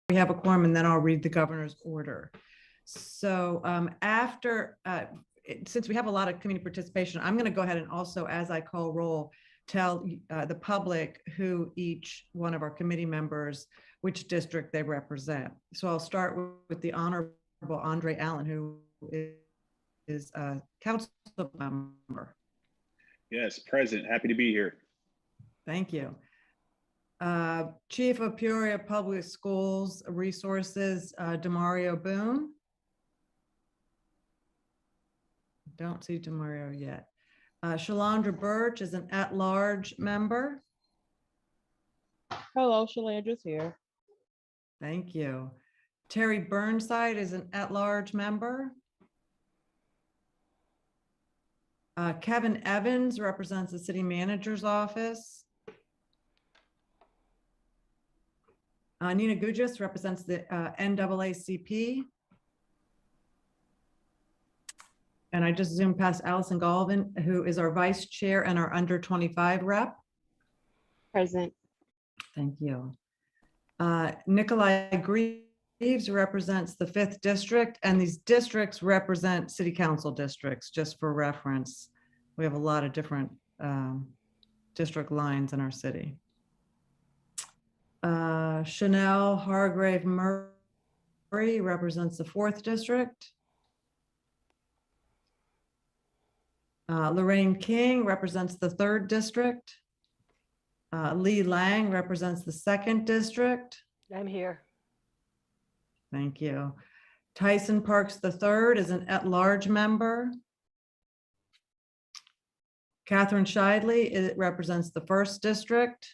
we have a quorum, and then I'll read the governor's order. So since we have a lot of community participation, I'm going to go ahead and also, as I call roll, tell the public who each one of our committee members, which district they represent. So I'll start with the Honorable Andre Allen, who is a council member. Yes, present. Happy to be here. Thank you. Chief of Peoria Public Schools Resources, Demario Boone. Don't see Demario yet. Shalandra Birch is an at-large member. Hello, Shalandra's here. Thank you. Terry Burnside is an at-large member. Kevin Evans represents the city manager's office. Nina Gugis represents the NAACP. And I just zoomed past Allison Galvin, who is our vice chair and our under 25 rep. Present. Thank you. Nikolai Greaves represents the 5th district, and these districts represent city council districts, just for reference. We have a lot of different district lines in our city. Chanel Hargrave Murray represents the 4th district. Lorraine King represents the 3rd district. Lee Lang represents the 2nd district. I'm here. Thank you. Tyson Parks III is an at-large member. Catherine Scheidley, it represents the 1st district.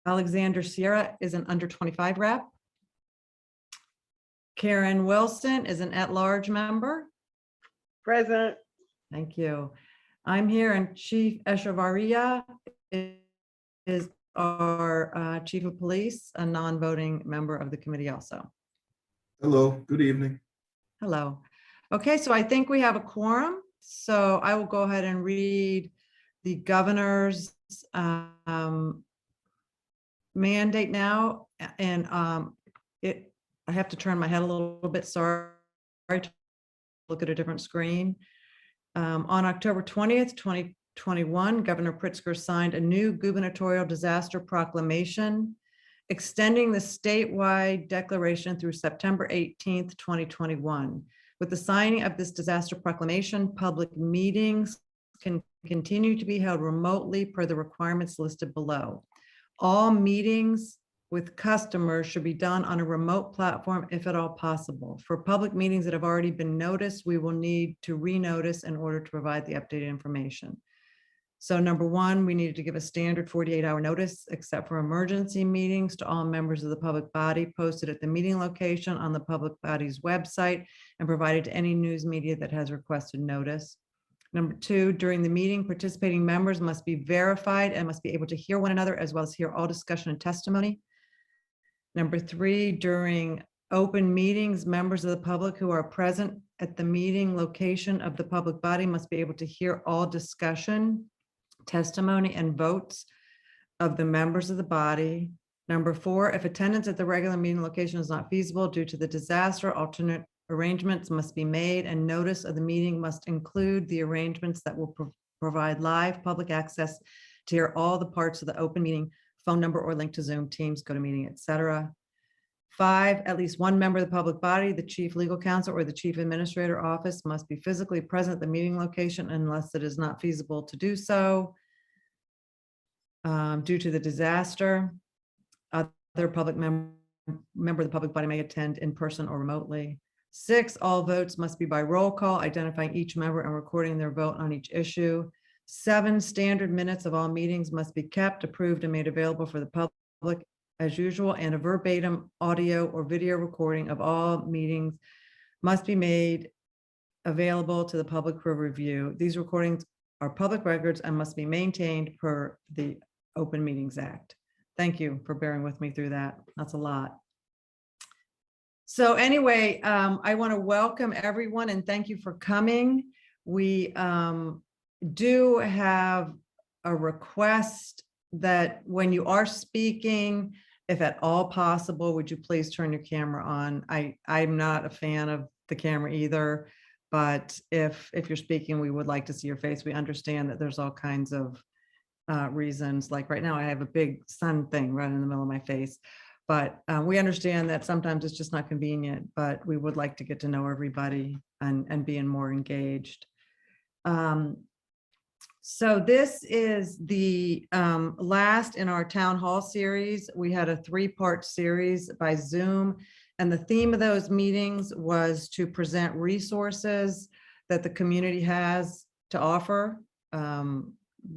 Alexander Sierra is an under 25 rep. Karen Wilson is an at-large member. Present. Thank you. I'm here, and Chief Echevarria is our Chief of Police, a non-voting member of the committee also. Hello, good evening. Hello. Okay, so I think we have a quorum. So I will go ahead and read the governor's mandate now. And I have to turn my head a little bit, sorry, to look at a different screen. On October 20th, 2021, Governor Pritzker signed a new gubernatorial disaster proclamation, extending the statewide declaration through September 18th, 2021. With the signing of this disaster proclamation, public meetings can continue to be held remotely per the requirements listed below. All meetings with customers should be done on a remote platform if at all possible. For public meetings that have already been noticed, we will need to renotice in order to provide the updated information. So number one, we needed to give a standard 48-hour notice, except for emergency meetings, to all members of the public body, posted at the meeting location on the public body's website and provided to any news media that has requested notice. Number two, during the meeting, participating members must be verified and must be able to hear one another, as well as hear all discussion and testimony. Number three, during open meetings, members of the public who are present at the meeting location of the public body must be able to hear all discussion, testimony, and votes of the members of the body. Number four, if attendance at the regular meeting location is not feasible due to the disaster, alternate arrangements must be made, and notice of the meeting must include the arrangements that will provide live public access to hear all the parts of the open meeting, phone number or link to Zoom, Teams, GoToMeeting, etc. Five, at least one member of the public body, the chief legal counsel or the chief administrator office must be physically present at the meeting location unless it is not feasible to do so due to the disaster. Other public member of the public body may attend in person or remotely. Six, all votes must be by roll call, identifying each member and recording their vote on each issue. Seven, standard minutes of all meetings must be kept, approved, and made available for the public as usual, and a verbatim audio or video recording of all meetings must be made available to the public for review. These recordings are public records and must be maintained per the Open Meetings Act. Thank you for bearing with me through that. That's a lot. So anyway, I want to welcome everyone and thank you for coming. We do have a request that when you are speaking, if at all possible, would you please turn your camera on? I'm not a fan of the camera either, but if you're speaking, we would like to see your face. We understand that there's all kinds of reasons. Like right now, I have a big sun thing right in the middle of my face. But we understand that sometimes it's just not convenient, but we would like to get to know everybody and being more engaged. So this is the last in our town hall series. We had a 3-part series by Zoom, and the theme of those meetings was to present resources that the community has to offer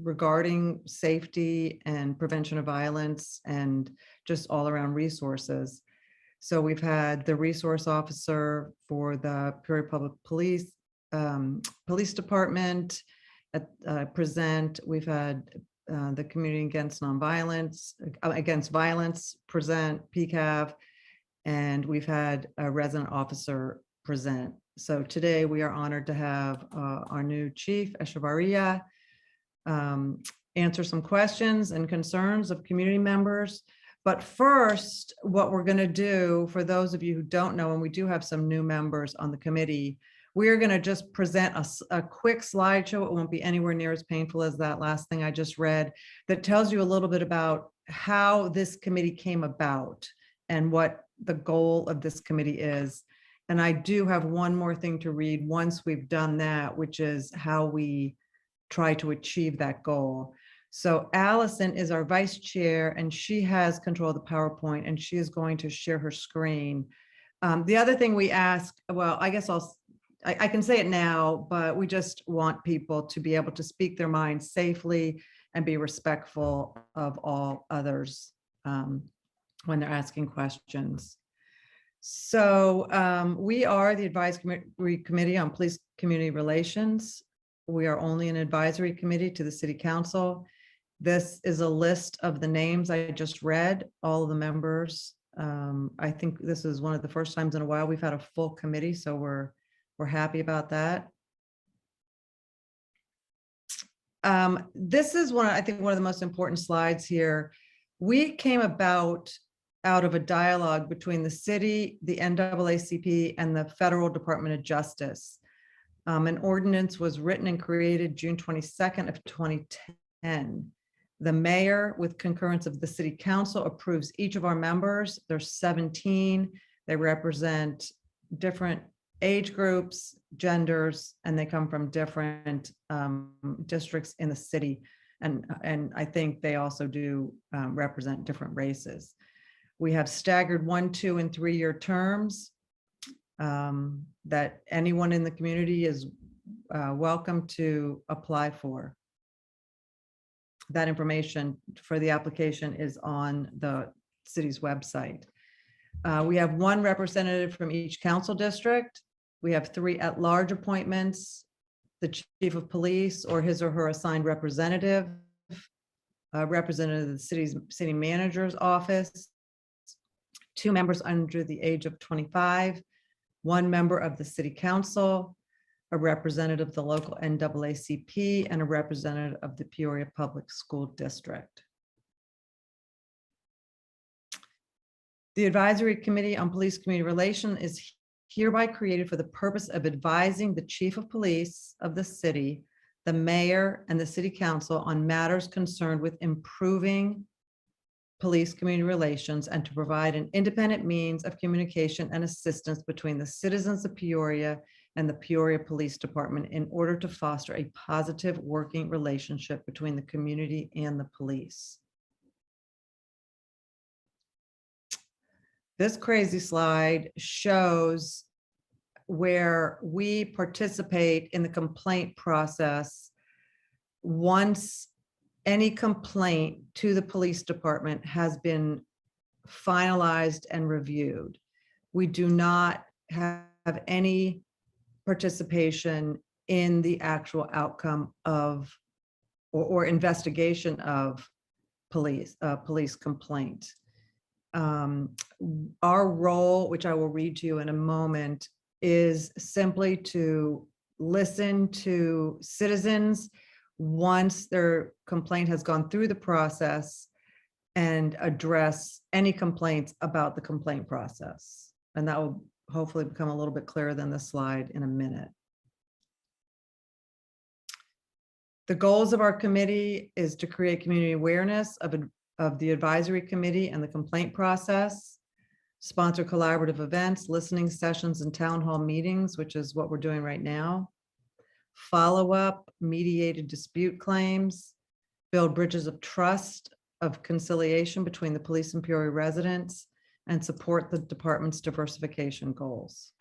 regarding safety and prevention of violence and just all around resources. So we've had the resource officer for the Peoria Public Police Department present. We've had the Community Against Violence present, PCAV, and we've had a resident officer present. So today we are honored to have our new chief, Echevarria, answer some questions and concerns of community members. But first, what we're going to do, for those of you who don't know, and we do have some new members on the committee, we're going to just present a quick slideshow. It won't be anywhere near as painful as that last thing I just read, that tells you a little bit about how this committee came about and what the goal of this committee is. And I do have one more thing to read once we've done that, which is how we try to achieve that goal. So Allison is our vice chair, and she has control of the PowerPoint, and she is going to share her screen. The other thing we ask, well, I guess I can say it now, but we just want people to be able to speak their minds safely and be respectful of all others when they're asking questions. So we are the Advisory Committee on Police Community Relations. We are only an advisory committee to the City Council. This is a list of the names I just read, all of the members. I think this is one of the first times in a while we've had a full committee, so we're happy about that. This is I think one of the most important slides here. We came out of a dialogue between the city, the NAACP, and the Federal Department of Justice. An ordinance was written and created June 22nd of 2010. The mayor, with concurrence of the city council, approves each of our members. There's 17. They represent different age groups, genders, and they come from different districts in the city. And I think they also do represent different races. We have staggered 1, 2, and 3-year terms that anyone in the community is welcome to apply for. That information for the application is on the city's website. We have 1 representative from each council district. We have 3 at-large appointments, the chief of police or his or her assigned representative, a representative of the city manager's office, 2 members under the age of 25, 1 member of the city council, a representative of the local NAACP, and a representative of the Peoria Public School District. The Advisory Committee on Police Community Relations is hereby created for the purpose of advising the chief of police of the city, the mayor, and the city council on matters concerned with improving police community relations and to provide an independent means of communication and assistance between the citizens of Peoria and the Peoria Police Department in order to foster a positive working relationship between the community and the police. This crazy slide shows where we participate in the complaint process once any complaint to the police department has been finalized and reviewed. We do not have any participation in the actual outcome of or investigation of police complaint. Our role, which I will read to you in a moment, is simply to listen to citizens once their complaint has gone through the process and address any complaints about the complaint process. And that will hopefully become a little bit clearer than this slide in a minute. The goals of our committee is to create community awareness of the advisory committee and the complaint process, sponsor collaborative events, listening sessions, and town hall meetings, which is what we're doing right now. Follow up mediated dispute claims, build bridges of trust, of conciliation between the police and Peoria residents, and support the department's diversification goals.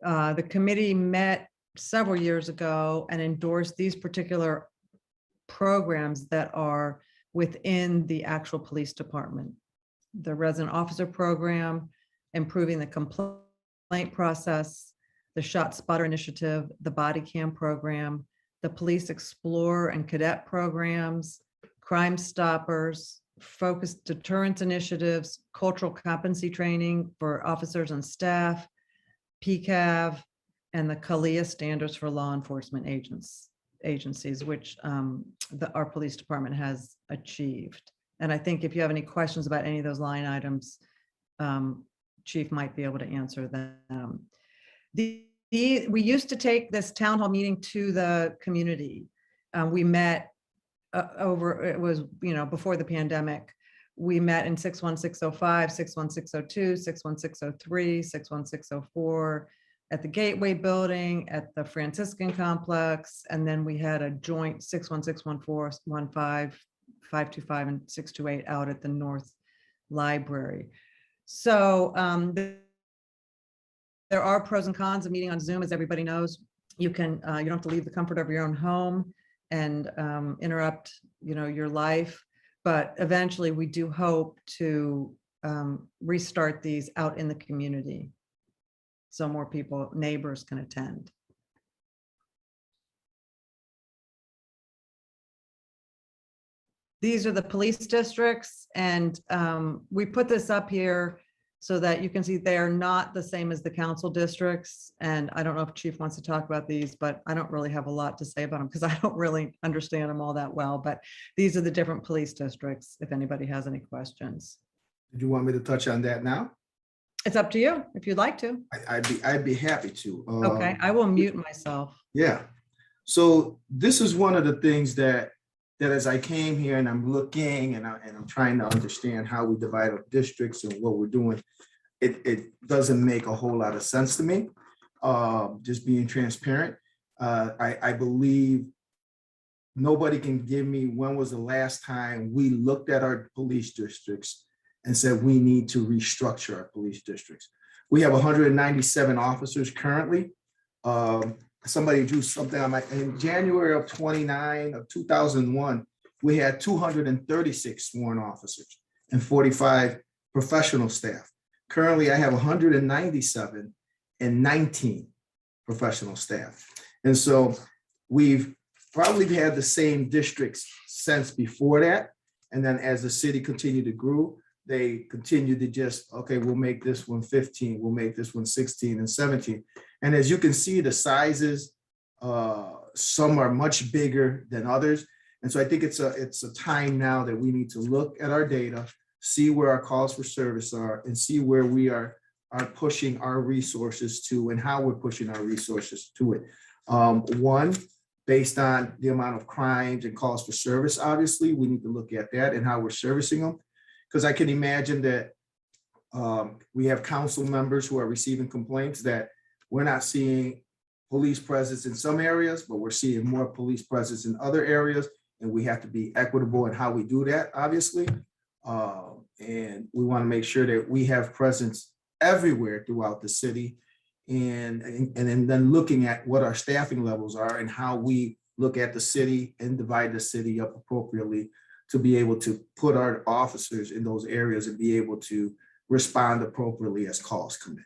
The committee met several years ago and endorsed these particular programs that are within the actual police department. The resident officer program, improving the complaint process, the shot spotter initiative, the body cam program, the police explorer and cadet programs, crime stoppers, focused deterrence initiatives, cultural competency training for officers and staff, PCAV, and the CALIA standards for law enforcement agencies, which our police department has achieved. And I think if you have any questions about any of those line items, Chief might be able to answer them. We used to take this town hall meeting to the community. We met it was, before the pandemic. We met in 61605, 61602, 61603, 61604, at the Gateway Building, at the Franciscan Complex, and then we had a joint 61614, 15, 525, and 628 out at the North Library. So there are pros and cons of meeting on Zoom, as everybody knows. You don't have to leave the comfort of your own home and interrupt, your life. But eventually, we do hope to restart these out in the community, so more people, neighbors, can attend. These are the police districts, and we put this up here so that you can see they are not the same as the council districts. And I don't know if Chief wants to talk about these, but I don't really have a lot to say about them because I don't really understand them all that well. But these are the different police districts, if anybody has any questions. Did you want me to touch on that now? It's up to you if you'd like to. I'd be happy to. Okay, I will mute myself. Yeah. So this is one of the things that as I came here and I'm looking and I'm trying to understand how we divide up districts and what we're doing, it doesn't make a whole lot of sense to me. Just being transparent. I believe nobody can give me when was the last time we looked at our police districts and said we need to restructure our police districts. We have 197 officers currently. Somebody drew something on in January of 2001, we had 236 sworn officers and 45 professional staff. Currently, I have 197 and 19 professional staff. And so we've probably had the same districts since before that. And then as the city continued to grow, they continued to just, okay, we'll make this one 15, we'll make this one 16 and 17. And as you can see, the sizes, some are much bigger than others. And so I think it's a time now that we need to look at our data, see where our calls for service are, and see where we are pushing our resources to and how we're pushing our resources to it. One, based on the amount of crimes and calls for service, obviously, we need to look at that and how we're servicing them. Because I can imagine that we have council members who are receiving complaints that we're not seeing police presence in some areas, but we're seeing more police presence in other areas. And we have to be equitable in how we do that, obviously. And we want to make sure that we have presence everywhere throughout the city. And then looking at what our staffing levels are and how we look at the city and divide the city up appropriately to be able to put our officers in those areas and be able to respond appropriately as calls come in.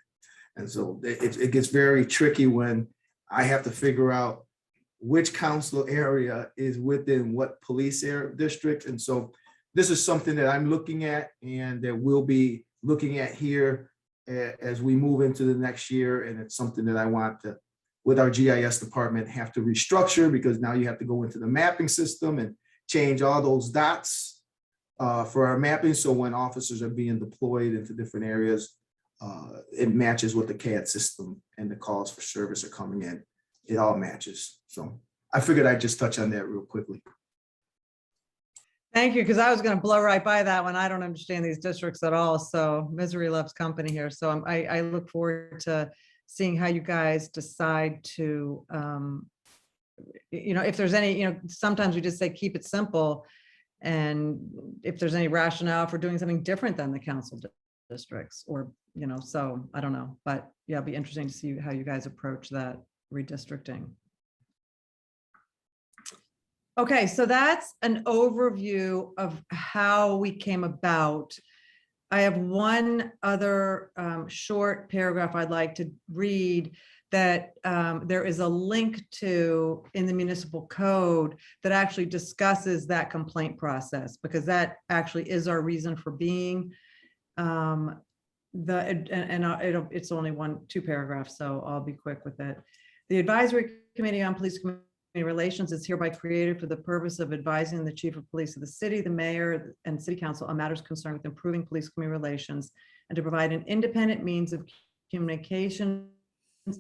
And so it gets very tricky when I have to figure out which council area is within what police area district. And so this is something that I'm looking at and that we'll be looking at here as we move into the next year. And it's something that I want to with our GIS department have to restructure because now you have to go into the mapping system and change all those dots for our mapping. So when officers are being deployed into different areas, it matches with the CAD system and the calls for service are coming in. It all matches. So I figured I'd just touch on that real quickly. Thank you, because I was going to blow right by that one. I don't understand these districts at all, so misery loves company here. So I look forward to seeing how you guys decide to, if there's any, sometimes we just say, keep it simple. And if there's any rationale for doing something different than the council districts or, so I don't know, but yeah, it'll be interesting to see how you guys approach that redistricting. Okay, so that's an overview of how we came about. I have one other short paragraph I'd like to read that there is a link to in the municipal code that actually discusses that complaint process, because that actually is our reason for being. It's only two paragraphs, so I'll be quick with it. The Advisory Committee on Police Community Relations is hereby created for the purpose of advising the chief of police of the city, the mayor, and city council on matters concerned with improving police community relations, and to provide an independent means of communication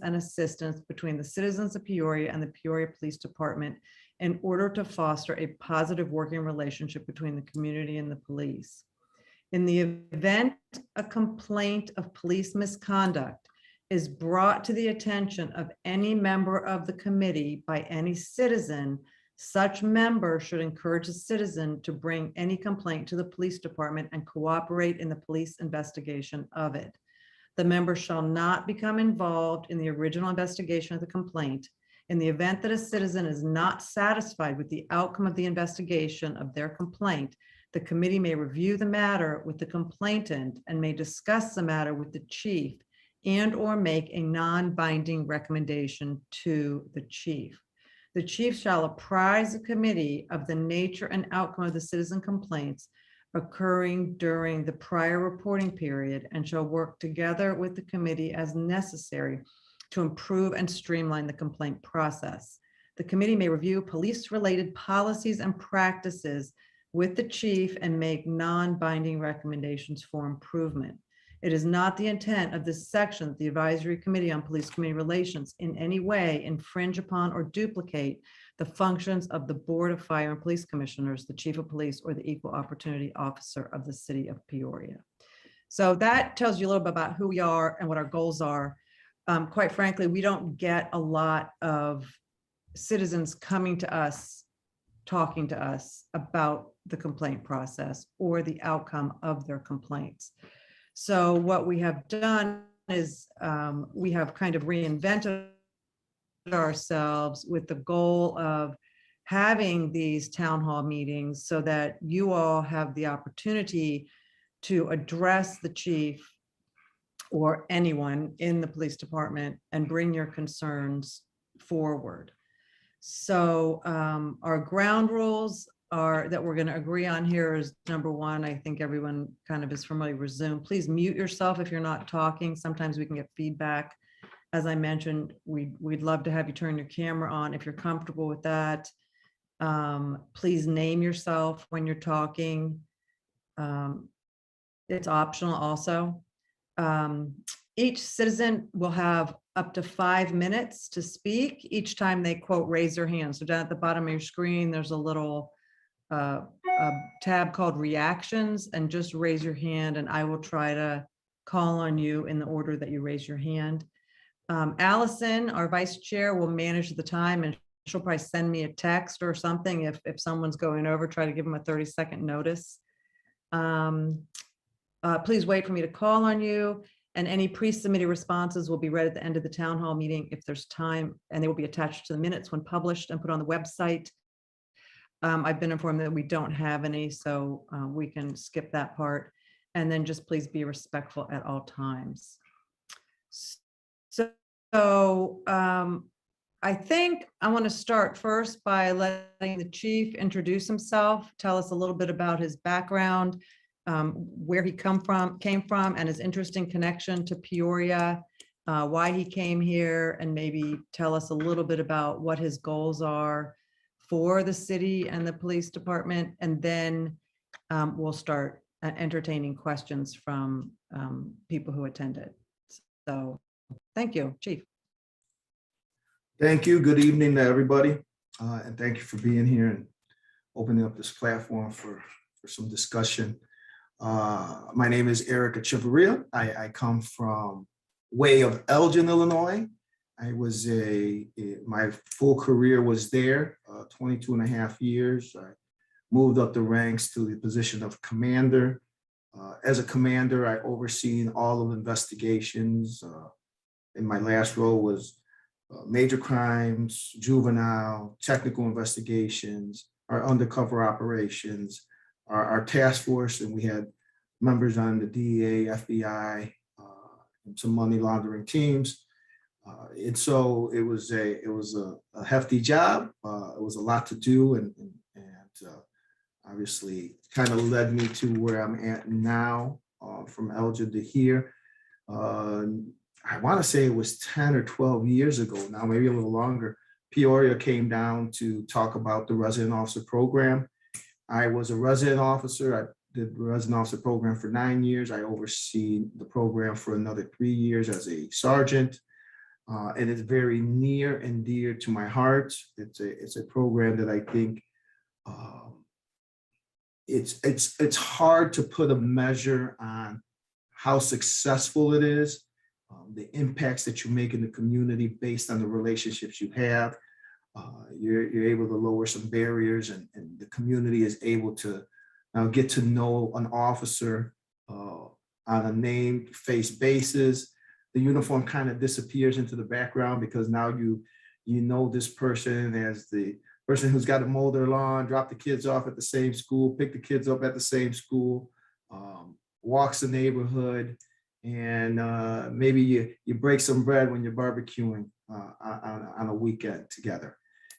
and assistance between the citizens of Peoria and the Peoria Police Department in order to foster a positive working relationship between the community and the police. In the event a complaint of police misconduct is brought to the attention of any member of the committee by any citizen, such member should encourage the citizen to bring any complaint to the police department and cooperate in the police investigation of it. The member shall not become involved in the original investigation of the complaint. In the event that a citizen is not satisfied with the outcome of the investigation of their complaint, the committee may review the matter with the complainant and may discuss the matter with the chief and or make a non-binding recommendation to the chief. The chief shall apprise the committee of the nature and outcome of the citizen complaints occurring during the prior reporting period and shall work together with the committee as necessary to improve and streamline the complaint process. The committee may review police-related policies and practices with the chief and make non-binding recommendations for improvement. It is not the intent of this section that the Advisory Committee on Police Community Relations in any way infringe upon or duplicate the functions of the Board of Fire and Police Commissioners, the Chief of Police, or the Equal Opportunity Officer of the City of Peoria. So that tells you a little bit about who we are and what our goals are. Quite frankly, we don't get a lot of citizens coming to us, talking to us about the complaint process or the outcome of their complaints. So what we have done is we have kind of reinvented ourselves with the goal of having these town hall meetings so that you all have the opportunity to address the chief or anyone in the police department and bring your concerns forward. So our ground rules are that we're going to agree on here is number one. I think everyone kind of is familiar with Zoom. Please mute yourself if you're not talking. Sometimes we can get feedback. As I mentioned, we'd love to have you turn your camera on if you're comfortable with that. Please name yourself when you're talking. It's optional also. Each citizen will have up to 5 minutes to speak each time they quote raise their hand. So down at the bottom of your screen, there's a little a tab called reactions, and just raise your hand and I will try to call on you in the order that you raise your hand. Allison, our vice chair, will manage the time and she'll probably send me a text or something if someone's going over, try to give them a 30-second notice. Please wait for me to call on you, and any pre-submitted responses will be read at the end of the town hall meeting if there's time, and they will be attached to the minutes when published and put on the website. I've been informed that we don't have any, so we can skip that part. And then just please be respectful at all times. So I think I want to start first by letting the chief introduce himself, tell us a little bit about his background, where he came from, and his interesting connection to Peoria, why he came here and maybe tell us a little bit about what his goals are for the city and the police department. And then we'll start entertaining questions from people who attended. So thank you, Chief. Thank you. Good evening to everybody. And thank you for being here and opening up this platform for some discussion. My name is Eric Echevarria. I come from way of Elgin, Illinois. I was my full career was there, 22 and a half years. I moved up the ranks to the position of commander. As a commander, I overseen all of investigations. In my last role was major crimes, juvenile, technical investigations, our undercover operations, our task force, and we had members on the DEA, FBI, and some money laundering teams. And so it was a hefty job. It was a lot to do, and obviously kind of led me to where I'm at now, from Elgin to here. I want to say it was 10 or 12 years ago now, maybe a little longer. Peoria came down to talk about the resident officer program. I was a resident officer. I did the resident officer program for 9 years. I oversee the program for another 3 years as a sergeant. And it's very near and dear to my heart. It's a program that I think it's hard to put a measure on how successful it is, the impacts that you make in the community based on the relationships you have. You're able to lower some barriers, and the community is able to now get to know an officer on a named face basis. The uniform kind of disappears into the background because now you know this person as the person who's got to mow their lawn, drop the kids off at the same school, pick the kids up at the same school, walks the neighborhood, and maybe you break some bread when you're barbecuing on a weekend together.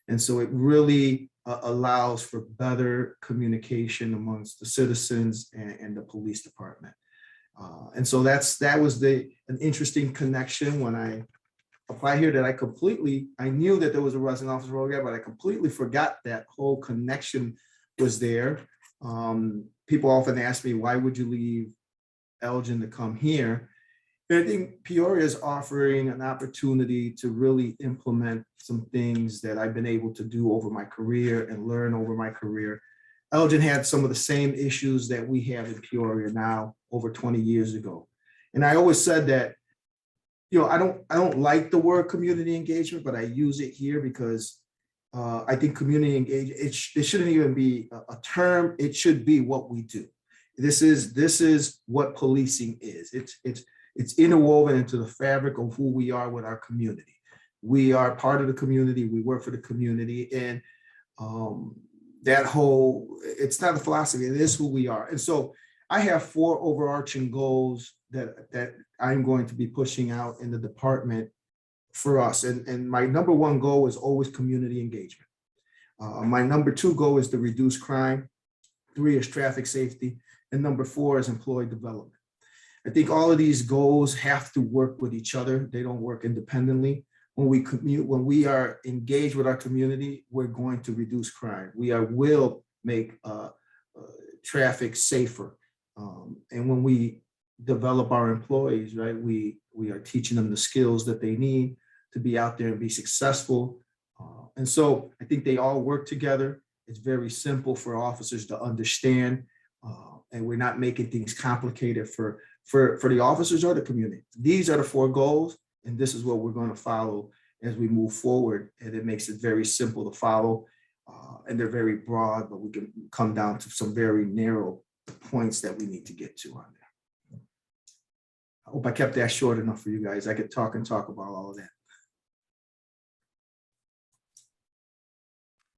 And so it really allows for better communication amongst the citizens and the police department. And so that was an interesting connection when I applied here, that I knew that there was a resident officer program, but I completely forgot that whole connection was there. People often ask me, why would you leave Elgin to come here? And I think Peoria is offering an opportunity to really implement some things that I've been able to do over my career and learn over my career. Elgin had some of the same issues that we have in Peoria now over 20 years ago. And I always said that, I don't like the word community engagement, but I use it here because I think community engagement, it shouldn't even be a term. It should be what we do. This is what policing is. It's interwoven into the fabric of who we are with our community. We are part of the community. We work for the community, and it's not a philosophy. It is who we are. And so I have 4 overarching goals that I'm going to be pushing out in the department for us. And my number 1 goal is always community engagement. My number 2 goal is to reduce crime. 3 is traffic safety. And number 4 is employee development. I think all of these goals have to work with each other. They don't work independently. When we are engaged with our community, we're going to reduce crime. We will make traffic safer. And when we develop our employees, right, we are teaching them the skills that they need to be out there and be successful. And so I think they all work together. It's very simple for officers to understand, and we're not making things complicated for the officers or the community. These are the 4 goals, and this is what we're going to follow as we move forward. And it makes it very simple to follow, and they're very broad, but we can come down to some very narrow points that we need to get to on there. I hope I kept that short enough for you guys. I could talk about all of that.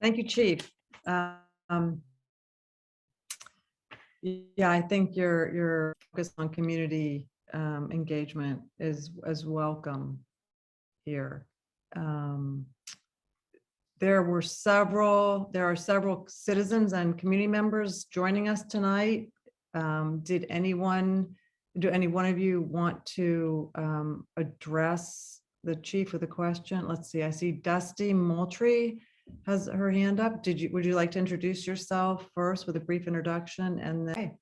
Thank you, Chief. Yeah, I think your focus on community engagement is welcome here. There are several citizens and community members joining us tonight. Did anyone do any one of you want to address the chief with a question? Let's see, I see Dusty Moultrie has her hand up. Would you like to introduce yourself first with a brief introduction and then?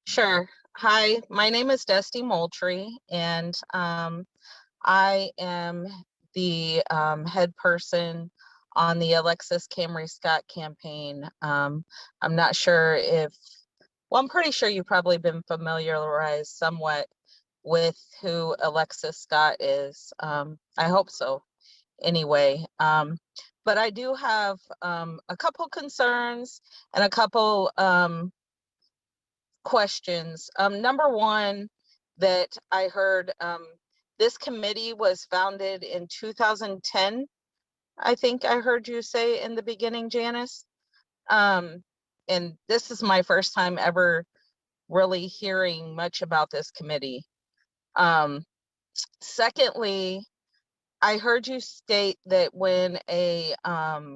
Sure. Hi, my name is Dusty Moultrie, and I am the head person on the Alexis Camry Scott campaign. I'm not sure if, well, I'm pretty sure you've probably been familiarized somewhat with who Alexis Scott is. I hope so anyway. But I do have a couple concerns and a couple questions. Number one, that I heard this committee was founded in 2010. I think I heard you say in the beginning, Janice. And this is my first time ever really hearing much about this committee. Secondly, I heard you state that when a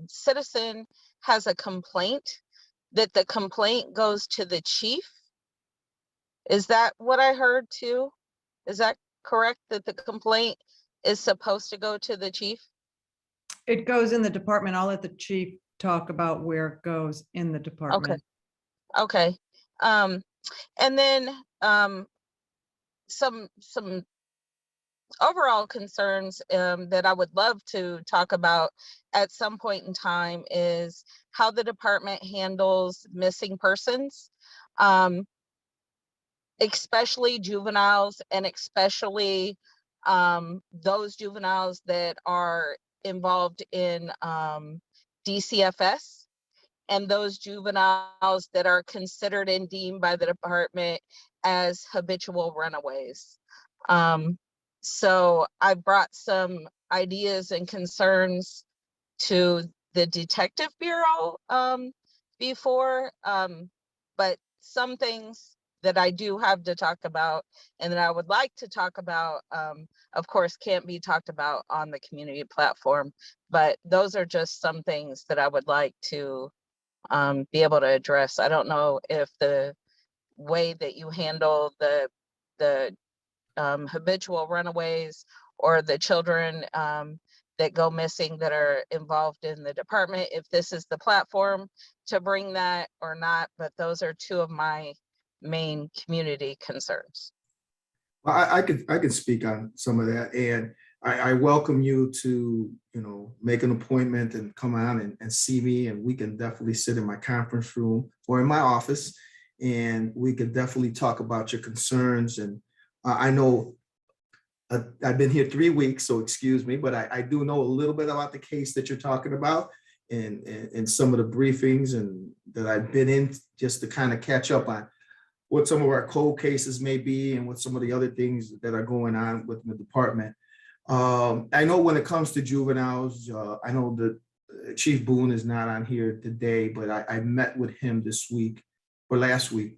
citizen has a complaint, that the complaint goes to the chief. Is that what I heard too? Is that correct, that the complaint is supposed to go to the chief? It goes in the department. I'll let the chief talk about where it goes in the department. Okay. And then some overall concerns that I would love to talk about at some point in time is how the department handles missing persons, especially juveniles, and especially those juveniles that are involved in DCFS, and those juveniles that are considered and deemed by the department as habitual runaways. So I brought some ideas and concerns to the Detective Bureau before, but some things that I do have to talk about and that I would like to talk about, of course, can't be talked about on the community platform, but those are just some things that I would like to be able to address. I don't know if the way that you handle the habitual runaways or the children that go missing that are involved in the department, if this is the platform to bring that or not, but those are two of my main community concerns. Well, I can speak on some of that, and I welcome you to, make an appointment and come on and see me, and we can definitely sit in my conference room or in my office, and we can definitely talk about your concerns. And I know I've been here 3 weeks, so excuse me, but I do know a little bit about the case that you're talking about and some of the briefings and that I've been in, just to kind of catch up on what some of our cold cases may be and what some of the other things that are going on within the department. I know when it comes to juveniles, I know that Chief Boone is not on here today, but I met with him this week or last week.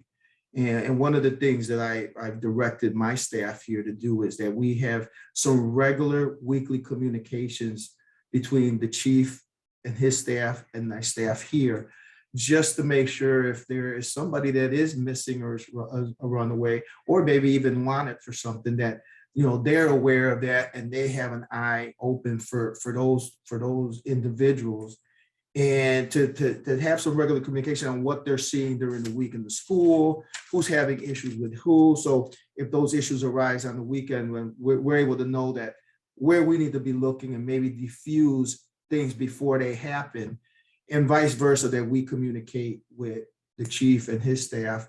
And one of the things that I've directed my staff here to do is that we have some regular weekly communications between the chief and his staff and my staff here, just to make sure if there is somebody that is missing or is a runaway, or maybe even wanted for something, that they're aware of that and they have an eye open for those individuals, and to have some regular communication on what they're seeing during the week in the school, who's having issues with who. So if those issues arise on the weekend, when we're able to know that where we need to be looking and maybe diffuse things before they happen, and vice versa, that we communicate with the chief and his staff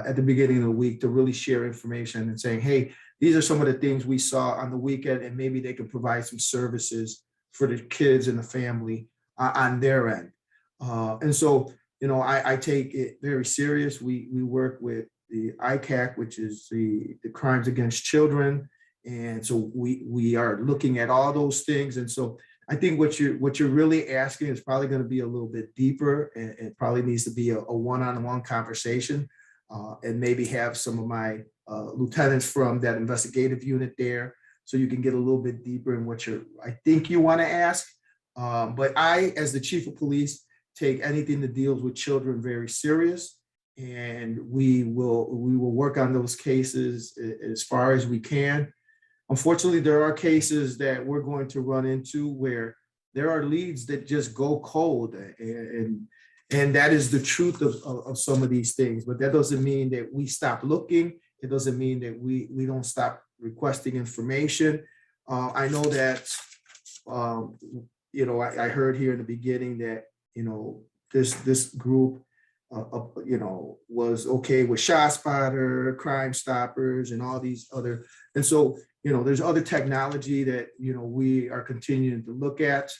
at the beginning of the week to really share information and saying, hey, these are some of the things we saw on the weekend, and maybe they can provide some services for the kids and the family on their end. And so, I take it very serious. We work with the ICAC, which is the Crimes Against Children. And so we are looking at all those things. And so I think what you're really asking is probably going to be a little bit deeper, and it probably needs to be a one-on-one conversation, and maybe have some of my lieutenants from that investigative unit there, so you can get a little bit deeper in what I think you want to ask. But I, as the chief of police, take anything that deals with children very serious. and we will work on those cases as far as we can. Unfortunately, there are cases that we're going to run into where there are leads that just go cold, and that is the truth of some of these things. But that doesn't mean that we stop looking. It doesn't mean that we don't stop requesting information. I know that, I heard here in the beginning that, this group, was okay with ShotSpotter, Crime Stoppers, and all these other. And so, there's other technology that, we are continuing to look at.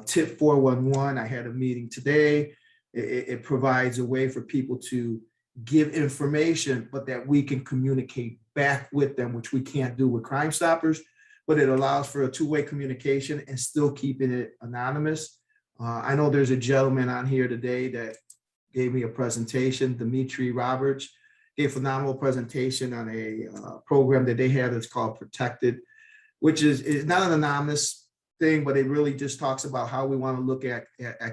Tip 411, I had a meeting today. It provides a way for people to give information, but that we can communicate back with them, which we can't do with Crime Stoppers, but it allows for a two-way communication and still keeping it anonymous. I know there's a gentleman on here today that gave me a presentation, Dimitri Roberts, gave a phenomenal presentation on a program that they have that's called Protected, which is not an anonymous thing, but it really just talks about how we want to look at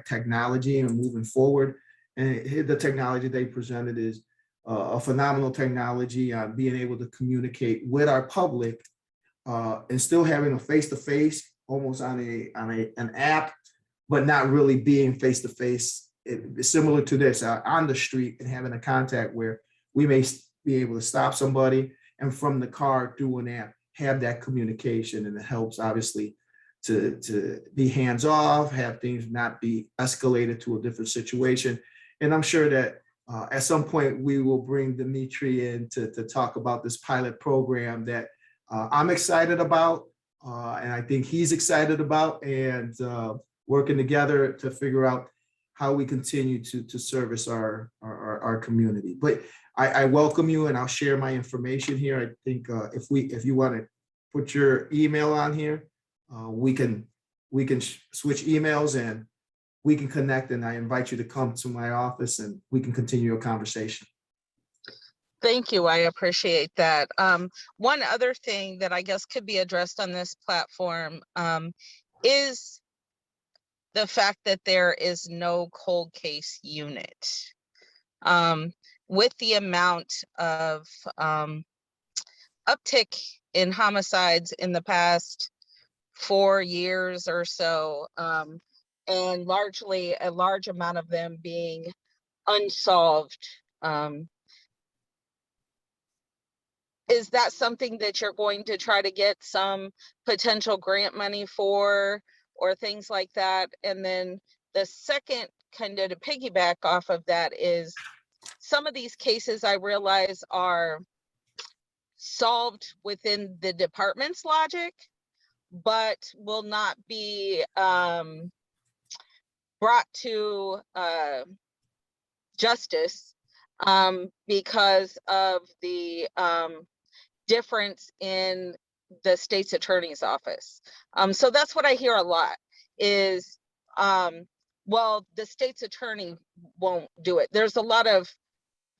technology and moving forward. And the technology they presented is a phenomenal technology on being able to communicate with our public and still having a face-to-face, almost on an app, but not really being face-to-face. It's similar to this on the street and having a contact where we may be able to stop somebody and from the car through an app have that communication, and it helps obviously to be hands off, have things not be escalated to a different situation. And I'm sure that at some point we will bring Dimitri in to talk about this pilot program that I'm excited about, and I think he's excited about, and working together to figure out how we continue to service our community. But I welcome you, and I'll share my information here. I think if you want to put your email on here, we can switch emails and we can connect, and I invite you to come to my office and we can continue a conversation. Thank you. I appreciate that. One other thing that I guess could be addressed on this platform is the fact that there is no cold case unit. With the amount of uptick in homicides in the past 4 years or so, and largely a large amount of them being unsolved, is that something that you're going to try to get some potential grant money for, or things like that? And then the second, kind of to piggyback off of that, is some of these cases I realize are solved within the department's logic, but will not be brought to justice because of the difference in the state's attorney's office. So that's what I hear a lot is, well, the state's attorney won't do it. There's a lot of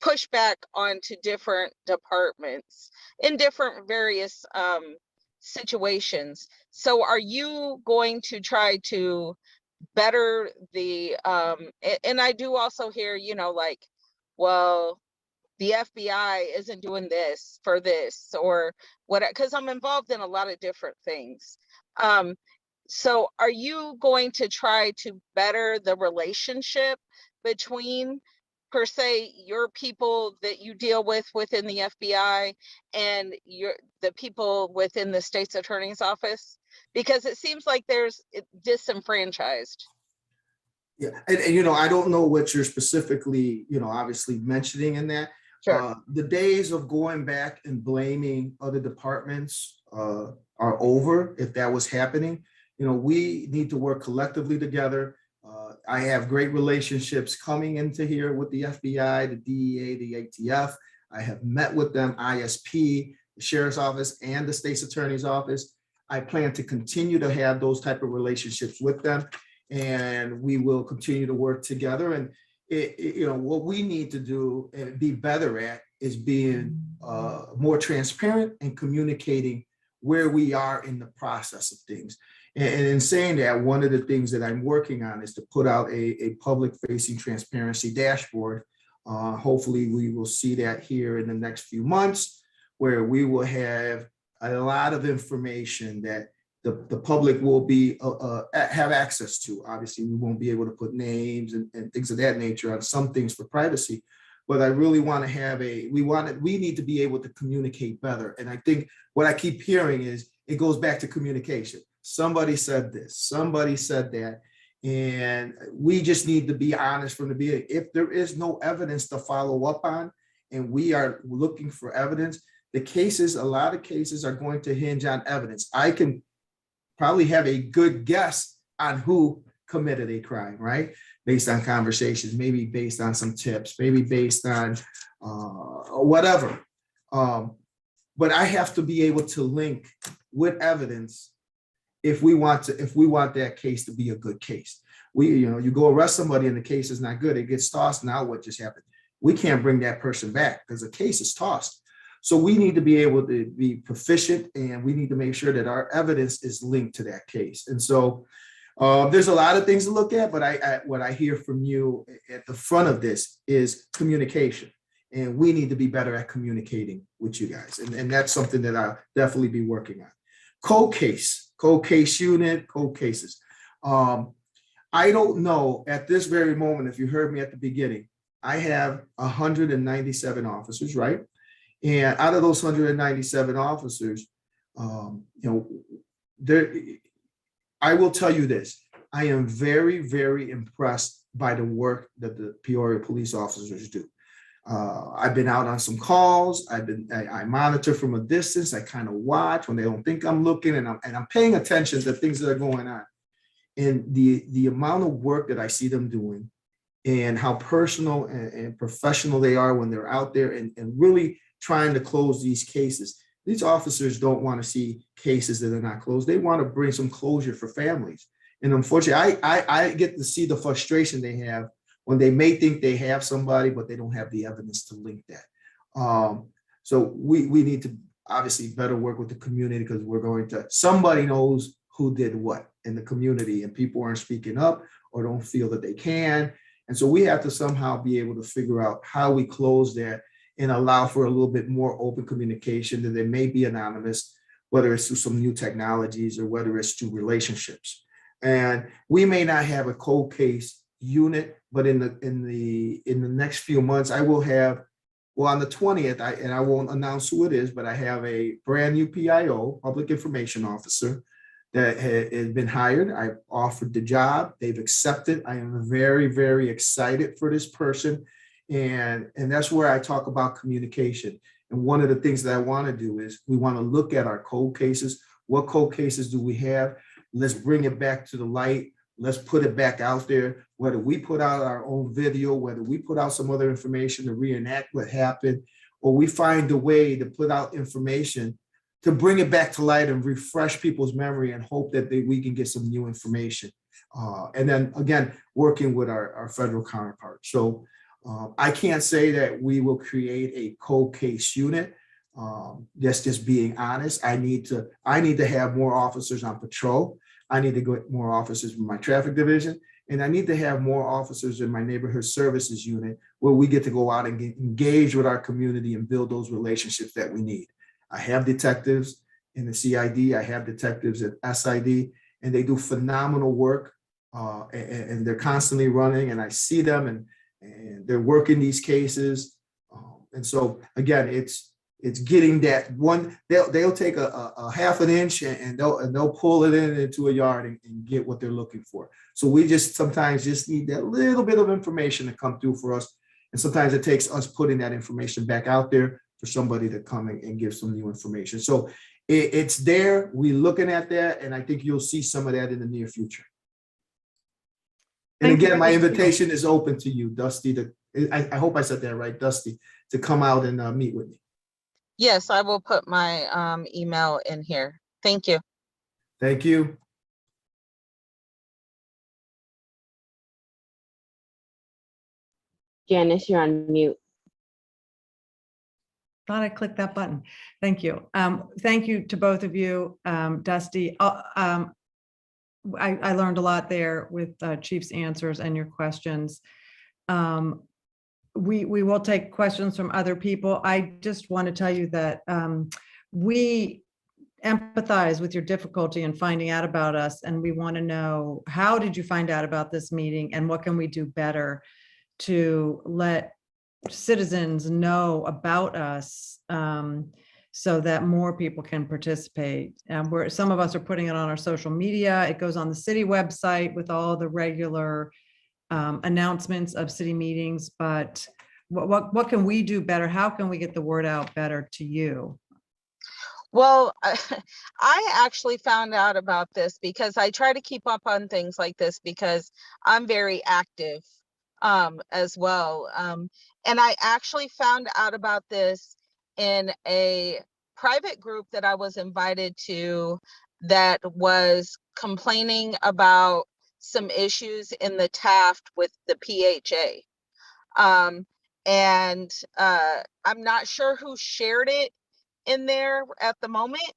pushback onto different departments in different various situations. So are you going to try to better the, and I do also hear, like, well, the FBI isn't doing this for this or what, because I'm involved in a lot of different things. So are you going to try to better the relationship between, per se, your people that you deal with within the FBI and the people within the state's attorney's office? Because it seems like there's disenfranchised. Yeah, and I don't know what you're specifically, obviously mentioning in that. Sure. The days of going back and blaming other departments are over. If that was happening, we need to work collectively together. I have great relationships coming into here with the FBI, the DEA, the ATF. I have met with them, ISP, the Sheriff's Office, and the State's Attorney's Office. I plan to continue to have those type of relationships with them, and we will continue to work together. And what we need to do and be better at is being more transparent and communicating where we are in the process of things. And in saying that, one of the things that I'm working on is to put out a public-facing transparency dashboard Hopefully, we will see that here in the next few months, where we will have a lot of information that the public will be have access to. Obviously, we won't be able to put names and things of that nature on some things for privacy, but I really want to have we need to be able to communicate better. And I think what I keep hearing is it goes back to communication. Somebody said this, somebody said that, and we just need to be honest from the beginning. If there is no evidence to follow up on, and we are looking for evidence, a lot of cases are going to hinge on evidence. I can probably have a good guess on who committed a crime, right? Based on conversations, maybe based on some tips, maybe based on whatever. But I have to be able to link with evidence if we want that case to be a good case. You go arrest somebody and the case is not good, it gets tossed. Now what just happened? We can't bring that person back because the case is tossed. So we need to be able to be proficient, and we need to make sure that our evidence is linked to that case. And so there's a lot of things to look at, but what I hear from you at the front of this is communication. And we need to be better at communicating with you guys. And that's something that I'll definitely be working on. Cold case unit, cold cases. I don't know at this very moment, if you heard me at the beginning, I have 197 officers, right? And out of those 197 officers, I will tell you this, I am very, very impressed by the work that the Peoria police officers do. I've been out on some calls. I monitor from a distance. I kind of watch when they don't think I'm looking, and I'm paying attention to things that are going on. And the amount of work that I see them doing, and how personal and professional they are when they're out there and really trying to close these cases. These officers don't want to see cases that are not closed. They want to bring some closure for families. And unfortunately, I get to see the frustration they have when they may think they have somebody, but they don't have the evidence to link that. So we need to obviously better work with the community, because somebody knows who did what in the community, and people aren't speaking up or don't feel that they can. And so we have to somehow be able to figure out how we close that and allow for a little bit more open communication that they may be anonymous, whether it's through some new technologies or whether it's through relationships. And we may not have a cold case unit, but in the next few months, I will have, well, on the 20th, and I won't announce who it is, but I have a brand new PIO, public information officer, that has been hired. I've offered the job. They've accepted. I am very, very excited for this person. And that's where I talk about communication. And one of the things that I want to do is we want to look at our cold cases. What cold cases do we have? Let's bring it back to the light. Let's put it back out there. Whether we put out our own video, whether we put out some other information to reenact what happened, or we find a way to put out information to bring it back to light and refresh people's memory and hope that we can get some new information. And then again, working with our federal counterparts. So I can't say that we will create a cold case unit. That's just being honest. I need to have more officers on patrol. I need to get more officers in my traffic division, and I need to have more officers in my neighborhood services unit, where we get to go out and engage with our community and build those relationships that we need. I have detectives in the CID, I have detectives at SID, and they do phenomenal work, and they're constantly running, and I see them, and they're working these cases. And so again, it's getting that one, they'll take a half an inch and they'll pull it into a yard and get what they're looking for. So we sometimes just need that little bit of information to come through for us. And sometimes it takes us putting that information back out there for somebody to come and give some new information. So it's there, we're looking at that, and I think you'll see some of that in the near future. And again, my invitation is open to you, Dusty, I hope I said that right, Dusty, to come out and meet with me. Yes, I will put my email in here. Thank you. Thank you. Janice, you're on mute. Thought I clicked that button. Thank you. Thank you to both of you. Dusty, I learned a lot there with Chief's answers and your questions. we will take questions from other people. I just want to tell you that we empathize with your difficulty in finding out about us, and we want to know, how did you find out about this meeting, and what can we do better to let citizens know about us, so that more people can participate. Where some of us are putting it on our social media, it goes on the city website with all the regular announcements of city meetings, but what can we do better? How can we get the word out better to you? Well, I actually found out about this because I try to keep up on things like this because I'm very active as well. And I actually found out about this in a private group that I was invited to that was complaining about some issues in the Taft with the PHA. And I'm not sure who shared it in there at the moment,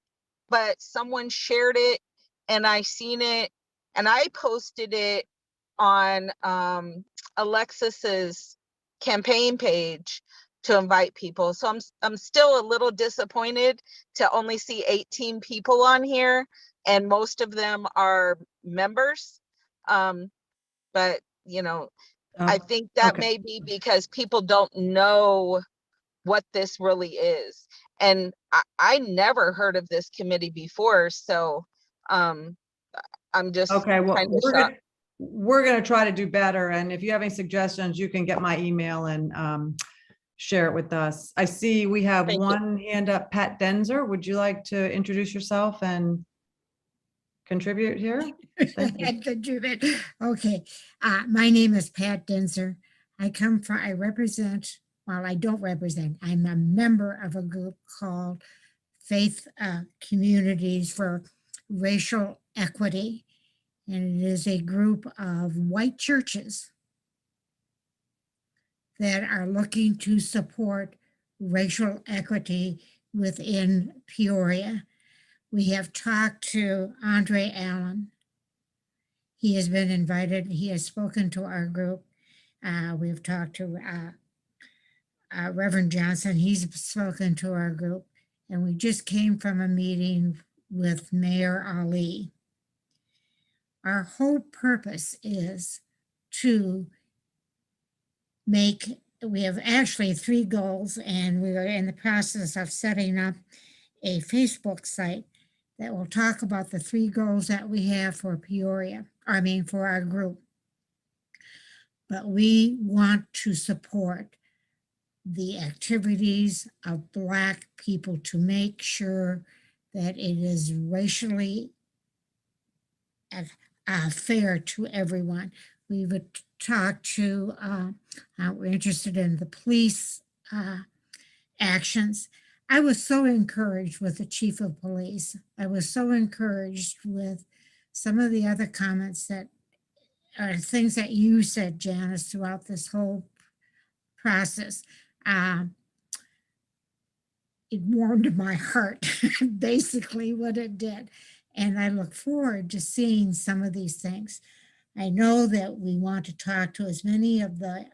but someone shared it and I seen it and I posted it on Alexis's campaign page to invite people. So I'm still a little disappointed to only see 18 people on here, and most of them are members. But you know, I think that okay. may be because people don't know what this really is. And I never heard of this committee before, so I'm just Okay, well, kind of shocked. we're gonna try to do better, and if you have any suggestions, you can get my email and share it with us. I see we have Thank you. one hand up, Pat Denzer. Would you like to introduce yourself and contribute here? Thank you. And contribute. Okay, my name is Pat Denzer. I represent, well, I don't represent, I'm a member of a group called Faith Communities for Racial Equity. And it is a group of white churches that are looking to support racial equity within Peoria. We have talked to Andre Allen. He has been invited. He has spoken to our group. We've talked to Reverend Johnson. He's spoken to our group. And we just came from a meeting with Mayor Ali. Our whole purpose is to we have actually 3 goals, and we are in the process of setting up a Facebook site that will talk about the 3 goals that we have for Peoria, for our group. But we want to support the activities of Black people to make sure that it is racially fair to everyone. We would talk to, we're interested in the police actions. I was so encouraged with the chief of police. I was so encouraged with some of the other comments that are things that you said, Janice, throughout this whole process. It warmed my heart, basically what it did. And I look forward to seeing some of these things. I know that we want to talk to as many of the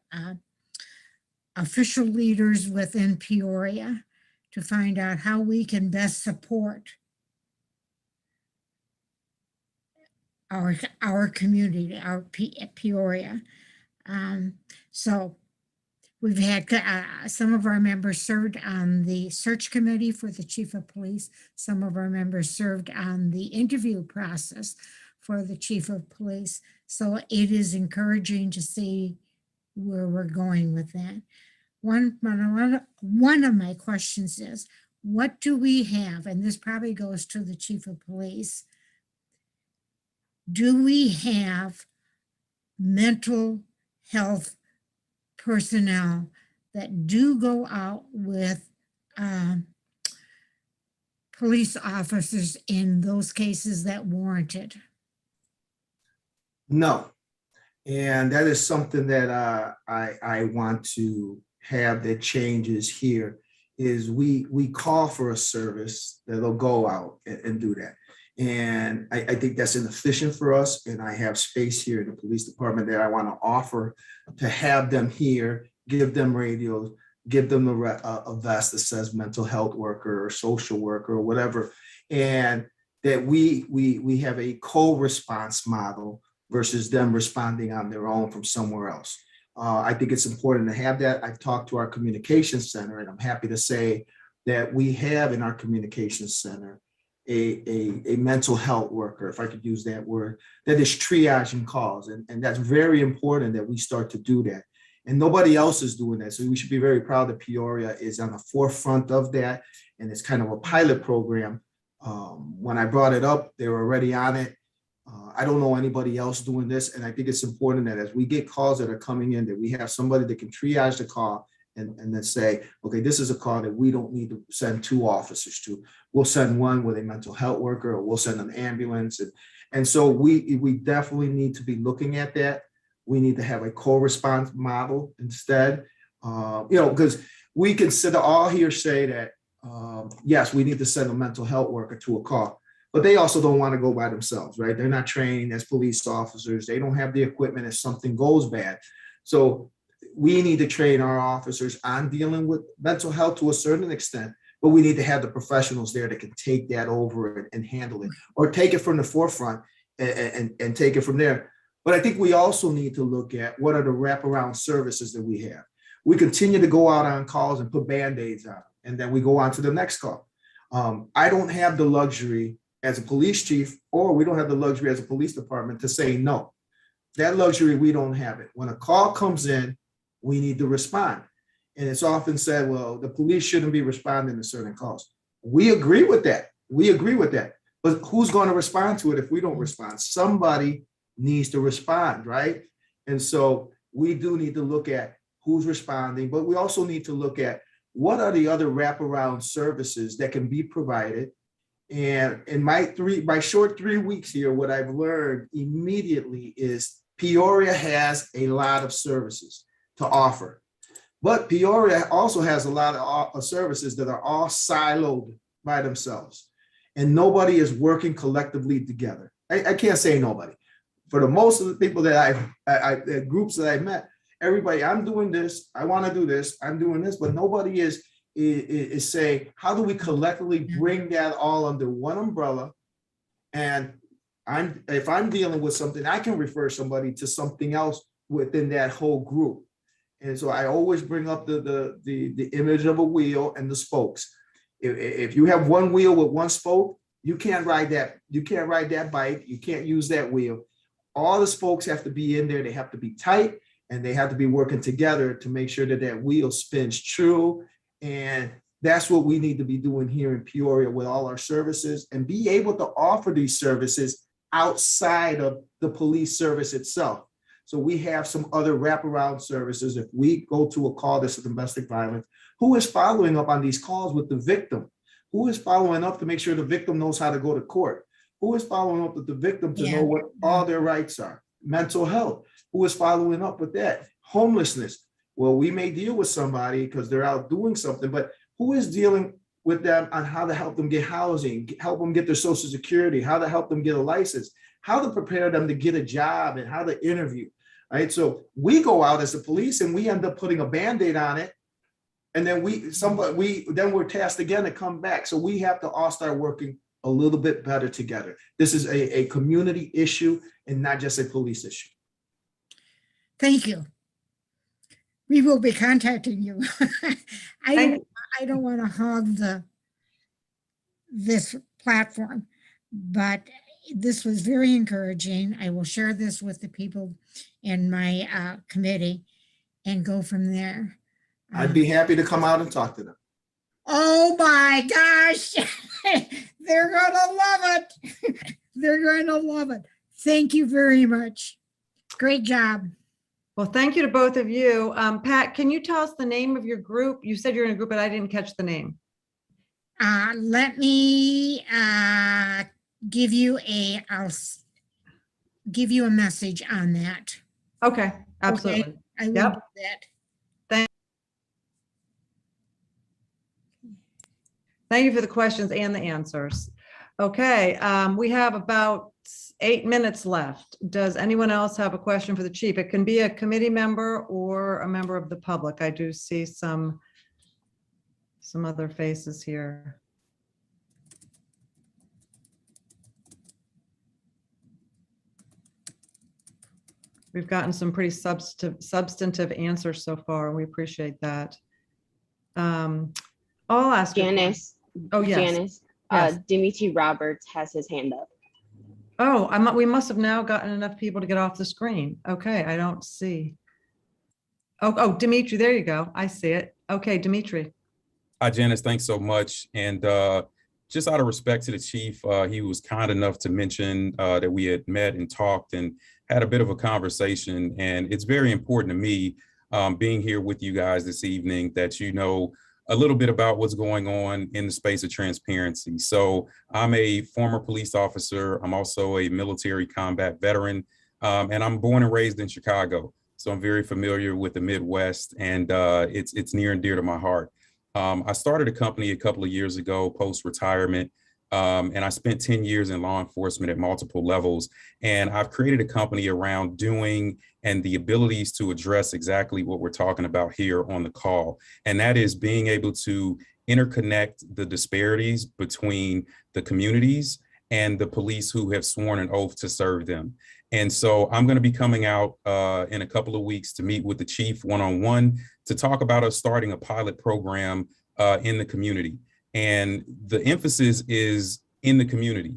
official leaders within Peoria to find out how we can best support our community, our Peoria. So we've had some of our members served on the search committee for the chief of police. Some of our members served on the interview process for the chief of police. So it is encouraging to see where we're going with that. One of my questions is, what do we have? And this probably goes to the chief of police. Do we have mental health personnel that do go out with police officers in those cases that warrant it? No. And that is something that I want to have that changes here, is we call for a service that'll go out and do that. And I think that's inefficient for us. And I have space here in the police department that I want to offer to have them here give them radios, give them a vest that says mental health worker or social worker or whatever, and that we have a co-response model versus them responding on their own from somewhere else. I think it's important to have that. I've talked to our communications center, and I'm happy to say that we have in our communications center a mental health worker, if I could use that word, that is triaging calls. And that's very important that we start to do that. And nobody else is doing that. So we should be very proud that Peoria is on the forefront of that. And it's kind of a pilot program. When I brought it up, they were already on it. I don't know anybody else doing this. And I think it's important that as we get calls that are coming in, that we have somebody that can triage the call and then say, okay, this is a call that we don't need to send 2 officers to. We'll send one with a mental health worker, or we'll send an ambulance. And so we definitely need to be looking at that. We need to have a co-response model instead, because we can sit all here say that, yes, we need to send a mental health worker to a call, but they also don't want to go by themselves, right? They're not trained as police officers. They don't have the equipment if something goes bad. So we need to train our officers on dealing with mental health to a certain extent, but we need to have the professionals there that can take that over and handle it, or take it from the forefront and take it from there. But I think we also need to look at what are the wraparound services that we have. We continue to go out on calls and put Band-Aids on, and then we go on to the next call. I don't have the luxury as a police chief, or we don't have the luxury as a police department to say no. That luxury, we don't have it. When a call comes in, we need to respond. And it's often said, well, the police shouldn't be responding to certain calls. We agree with that. We agree with that. But who's going to respond to it if we don't respond? Somebody needs to respond, right? And so we do need to look at who's responding, but we also need to look at what are the other wraparound services that can be provided. And in my short 3 weeks here, what I've learned immediately is Peoria has a lot of services to offer, but Peoria also has a lot of services that are all siloed by themselves, and nobody is working collectively together. I can't say nobody. For the most of the people that the groups that I've met, everybody, I'm doing this, I want to do this, I'm doing this, but nobody is saying, how do we collectively bring that all under one umbrella? And if I'm dealing with something, I can refer somebody to something else within that whole group. And so I always bring up the image of a wheel and the spokes. If you have one wheel with one spoke, you can't ride that. You can't ride that bike. You can't use that wheel. All the spokes have to be in there. They have to be tight, and they have to be working together to make sure that that wheel spins true. And that's what we need to be doing here in Peoria with all our services, and be able to offer these services outside of the police service itself. So we have some other wraparound services. If we go to a call that's a domestic violence, who is following up on these calls with the victim? Who is following up to make sure the victim knows how to go to court? Who is following up with the victim to know what all their rights are? Mental health. Who is following up with that? Homelessness. Well, we may deal with somebody because they're out doing something, but who is dealing with them on how to help them get housing, help them get their Social Security, how to help them get a license, how to prepare them to get a job, and how to interview, right? So we go out as the police and we end up putting a Band-Aid on it. And then we're tasked again to come back. So we have to all start working a little bit better together. This is a community issue and not just a police issue. Thank you. We will be contacting you. I don't want to hog this platform, but this was very encouraging. I will share this with the people in my committee and go from there. I'd be happy to come out and talk to them. Oh my gosh, they're gonna love it. They're going to love it. Thank you very much. Great job. Well, thank you to both of you. Pat, can you tell us the name of your group? You said you're in a group, but I didn't catch the name. Let me give you I'll give you a message on that. Okay, absolutely. Okay? I will Yep. do that. Thank you for the questions and the answers. Okay, we have about 8 minutes left. Does anyone else have a question for the chief? It can be a committee member or a member of the public. I do see some other faces here. We've gotten some pretty substantive answers so far, and we appreciate that. I'll ask. Janice. Oh, yes. Janice. Yes. Dimitri Roberts has his hand up. Oh, we must have now gotten enough people to get off the screen. Okay, I don't see. Oh, Dimitri, there you go. I see it. Okay, Dimitri. Hi, Janice. Thanks so much. And just out of respect to the chief, he was kind enough to mention that we had met and talked and had a bit of a conversation. And it's very important to me being here with you guys this evening that you know a little bit about what's going on in the space of transparency. So I'm a former police officer. I'm also a military combat veteran, and I'm born and raised in Chicago. So I'm very familiar with the Midwest, and it's near and dear to my heart. I started a company a couple of years ago, post-retirement, and I spent 10 years in law enforcement at multiple levels. And I've created a company around doing and the abilities to address exactly what we're talking about here on the call. And that is being able to interconnect the disparities between the communities and the police who have sworn an oath to serve them. And so I'm going to be coming out in a couple of weeks to meet with the chief one-on-one to talk about us starting a pilot program in the community. And the emphasis is in the community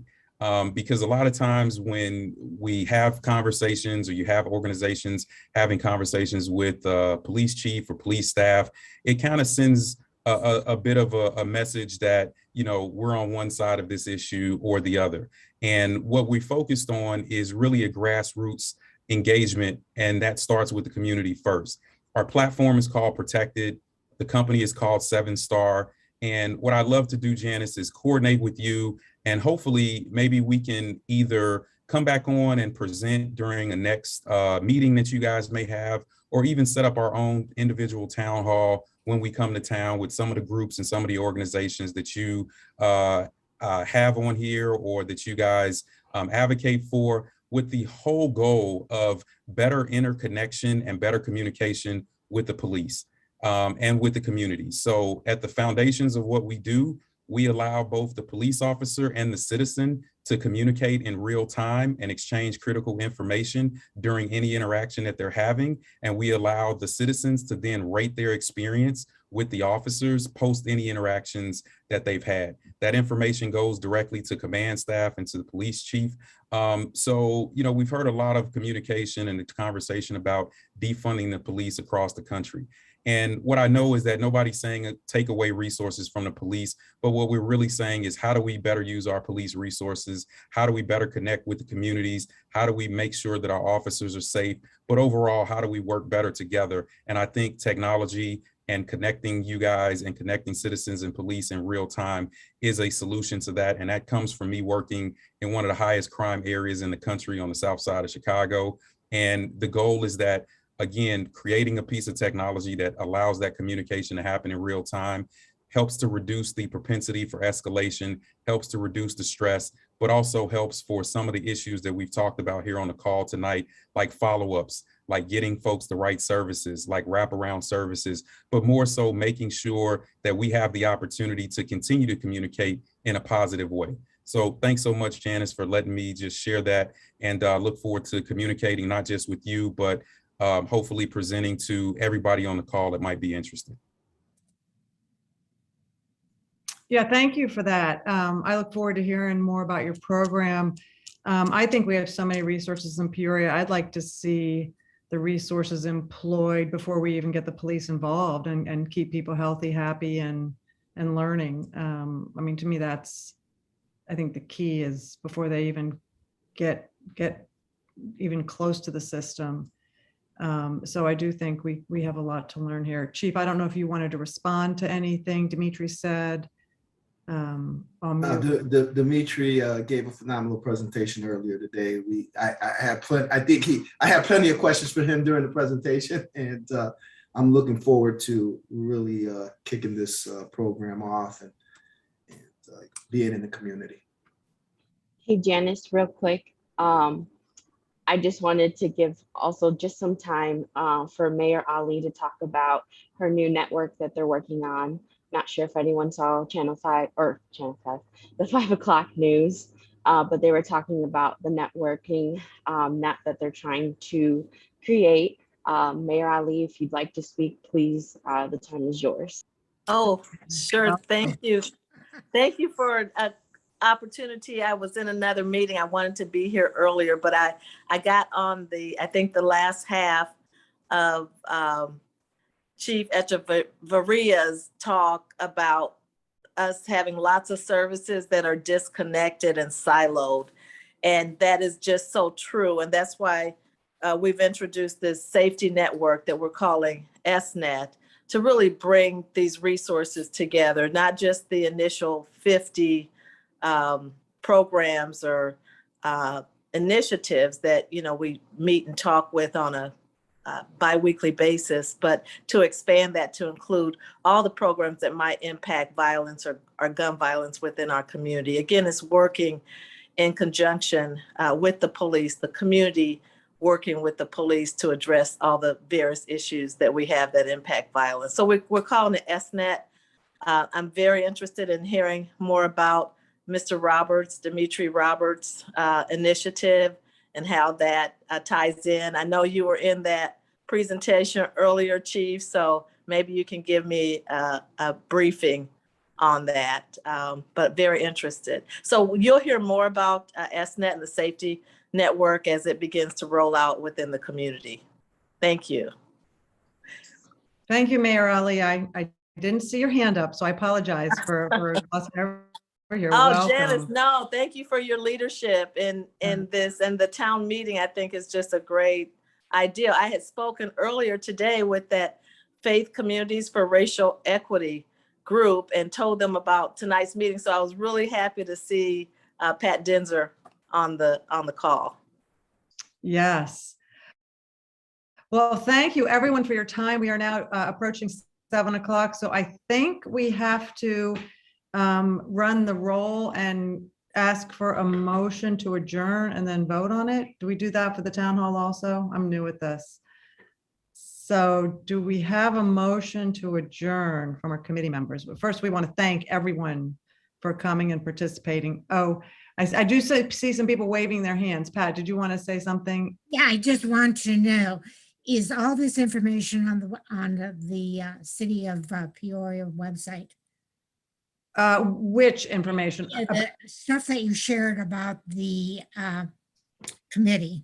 because a lot of times when we have conversations or you have organizations having conversations with police chief or police staff, it kind of sends a bit of a message that, you know, we're on one side of this issue or the other. And what we focused on is really a grassroots engagement, and that starts with the community first. Our platform is called Protected. The company is called 7-Star. And what I love to do, Janice, is coordinate with you, and hopefully maybe we can either come back on and present during a next meeting that you guys may have, or even set up our own individual town hall when we come to town with some of the groups and some of the organizations that you have on here or that you guys advocate for, with the whole goal of better interconnection and better communication with the police and with the community. So at the foundations of what we do, we allow both the police officer and the citizen to communicate in real time and exchange critical information during any interaction that they're having. And we allow the citizens to then rate their experience with the officers post any interactions that they've had. That information goes directly to command staff and to the police chief. So, you know, we've heard a lot of communication and conversation about defunding the police across the country. And what I know is that nobody's saying take away resources from the police, but what we're really saying is how do we better use our police resources? How do we better connect with the communities? How do we make sure that our officers are safe? But overall, how do we work better together? And I think technology and connecting you guys and connecting citizens and police in real time is a solution to that. And that comes from me working in one of the highest crime areas in the country on the south side of Chicago. And the goal is that, again, creating a piece of technology that allows that communication to happen in real time helps to reduce the propensity for escalation, helps to reduce the stress, but also helps for some of the issues that we've talked about here on the call tonight, like follow-ups, like getting folks the right services, like wraparound services, but more so making sure that we have the opportunity to continue to communicate in a positive way. So thanks so much, Janice, for letting me just share that, and look forward to communicating not just with you, but hopefully presenting to everybody on the call that might be interested. Yeah, thank you for that. I look forward to hearing more about your program. I think we have so many resources in Peoria. I'd like to see the resources employed before we even get the police involved and keep people healthy, happy, and learning. I mean, to me, that's, I think the key is before they even get even close to the system. So I do think we have a lot to learn here. Chief, I don't know if you wanted to respond to anything Dimitri said. Dimitri gave a phenomenal presentation earlier today. I had plenty of questions for him during the presentation, and I'm looking forward to really kicking this program off and being in the community. Hey, Janice, real quick. I just wanted to give also just some time for Mayor Ali to talk about her new network that they're working on. Not sure if anyone saw Channel 5, the 5 o'clock news, but they were talking about the networking net that they're trying to create. Mayor Ali, if you'd like to speak, please, the time is yours. Oh, sure. Welcome. Thank you. Thank you for an opportunity. I was in another meeting. I wanted to be here earlier, but I got on I think the last half of Chief Echevarria's talk about us having lots of services that are disconnected and siloed. And that is just so true. And that's why we've introduced this safety network that we're calling SNET, to really bring these resources together, not just the initial 50 programs or initiatives that we meet and talk with on a bi-weekly basis, but to expand that to include all the programs that might impact violence or gun violence within our community. Again, it's working in conjunction with the police, the community working with the police to address all the various issues that we have that impact violence. So we're calling it SNET. I'm very interested in hearing more about Mr. Roberts, Dimitri Roberts' initiative and how that ties in. I know you were in that presentation earlier, Chief, so maybe you can give me a briefing on that, but very interested. So you'll hear more about SNET and the safety network as it begins to roll out within the community. Thank you. Thank you, Mayor Ali. I didn't see your hand up, so I apologize for glossing over here. Oh, Welcome. Janice, no, thank you for your leadership in this, and the town meeting, I think, is just a great idea. I had spoken earlier today with that Faith Communities for Racial Equity group and told them about tonight's meeting. So I was really happy to see Pat Denzer on the call. Yes. Well, thank you everyone for your time. We are now approaching 7 o'clock. So I think we have to run the roll and ask for a motion to adjourn and then vote on it. Do we do that for the town hall also? I'm new at this. So do we have a motion to adjourn from our committee members? But first, we want to thank everyone for coming and participating. Oh, I do see some people waving their hands. Pat, did you want to say something? Yeah, I just want to know, is all this information on the City of Peoria website? Which information? The stuff that you shared about the committee.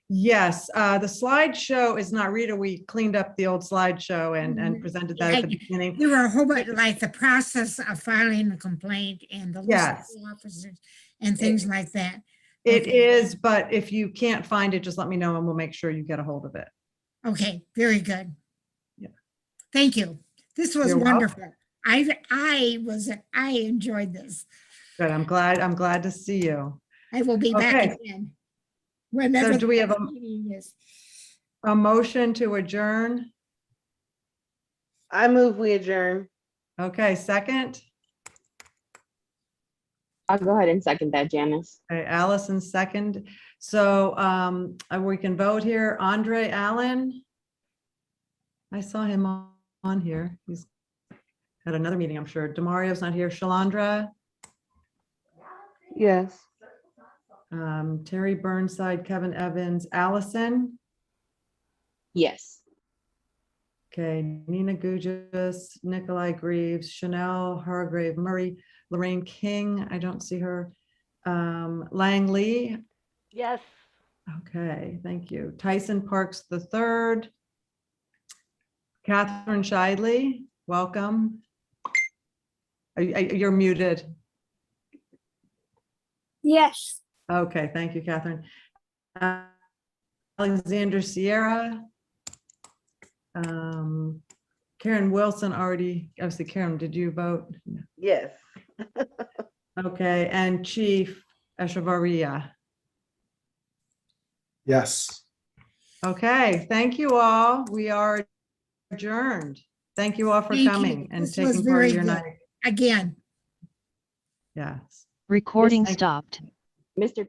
Yes, the slideshow is not, Rita, we cleaned up the old slideshow and presented that at the beginning. There were a whole bunch, like the process of filing a complaint and the list Yes. of officers and things like that. It Okay. is, but if you can't find it, just let me know and we'll make sure you get a hold of it. Okay, very good. Yeah. Thank you. This was You're wonderful. I enjoyed this. Good, I'm glad to see you. I will be Okay. back again. Whenever So do we the have next meeting is. a motion to adjourn? I move we adjourn. Okay, second. I'll go ahead and second that, Janice. Okay, Allison, second. So we can vote here. Andre Allen. I saw him on here. He's at another meeting, I'm sure. Demario's not here. Shalandra, Yes. Terry Burnside, Kevin Evans, Allison. Yes. Okay, Nina Gugis, Nikolai Greaves, Chanel Hargrave Murray, Lorraine King, I don't see her. Lang Lee, Yes. okay, thank you. Tyson Parks III. Catherine Shidley, welcome. You're muted. Yes. Okay, thank you, Catherine. Alexander Sierra. Karen Wilson already, obviously, Karen, did you vote? No. Yes. Okay, and Chief Echevarria. Yes. Okay, thank you all. We are adjourned. Thank you all for Thank you. coming and This was taking part very of your good. night. Again. Yes. Recording Thank you. stopped. Mr.